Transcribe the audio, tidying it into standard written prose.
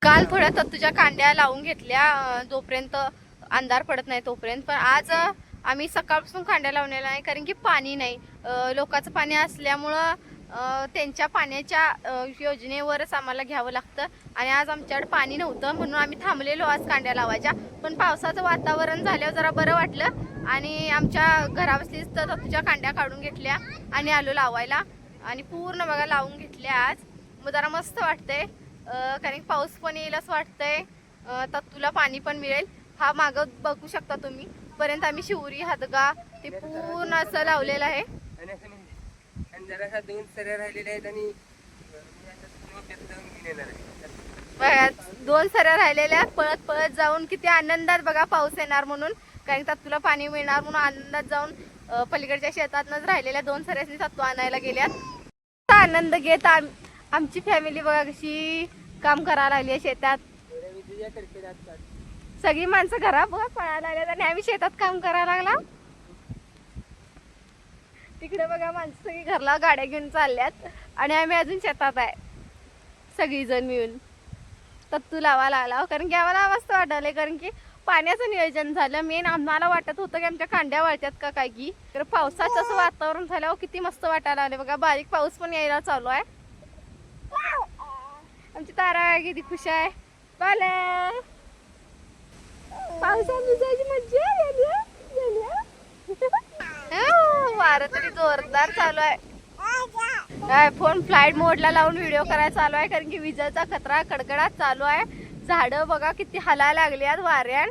काल थोड्या तुझ्या कांड्या लावून घेतल्या जोपर्यंत अंधार पडत नाही तोपर्यंत, पण आज आम्ही सकाळपासून कांड्या लावलेला नाही कारण की पाणी नाही. लोकांचं पाणी असल्यामुळं त्यांच्या पाण्याच्या योजनेवरच आम्हाला घ्यावं लागतं आणि आज आमच्याकडे पाणी नव्हतं म्हणून आम्ही थांबलेलो आज कांड्या लावायच्या. पण पावसाचं वातावरण झाल्यावर जरा बरं वाटलं आणि आमच्या घराबसलीच तर तुझ्या कांड्या काढून घेतल्या आणि आलो लावायला आणि पूर्ण बघा लावून घेतल्या आज. मग जरा मस्त वाटतंय कारण पाऊस पण येईल असं वाटतंय, तर तुला पाणी पण मिळेल. हा मागं बघू शकता तुम्ही पर्यंत आम्ही शिवरी हादगा ते पूर्ण असं लावलेलं आहे. जरासा 2 सऱ्या राहिलेल्या आहेत आणि 2 सऱ्या राहिलेल्या पळत पळत जाऊन किती आनंदात बघा पाऊस येणार म्हणून, कारण त्यात तुला पाणी मिळणार म्हणून आनंदात जाऊन पलीकडच्या शेतातनच राहिलेल्या 2 सऱ्यासनी सत्व आणायला गेल्यात. आनंद घेत आमची फॅमिली बघा कशी काम करायला लागली आहे शेतात. सगळी माणसं घरा बघा पळायला लागल्यात आणि आम्ही शेतात काम करायला लागला. तिकडे बघा माणसं सगळी घरला गाड्या घेऊन चालल्यात आणि आम्ही अजून शेतात आहे सगळी जण मिळून. तत्तू लावायला आला कारण की आम्हाला मस्त वाटायला, कारण की पाण्याचं नियोजन झालं. मेन आम्हाला वाटत होतं की आमच्या कांड्या वळत्यात का काय की, तर पावसाचं असं वातावरण झाल्यावर किती मस्त वाटायला लागले बघा. बारीक पाऊस पण यायला चालू आहे. आमची तारा किती खुश आहे. पावसात भिजायची मज्जा वारं तरी जोरदार चालू आहे. फोन फ्लाईट मोडला लावून व्हिडिओ करायला चालू आहे कारण की विजेचा खतरा कडकडाट चालू आहे. झाडं बघा किती हलायला लागली आहेत वाऱ्यान.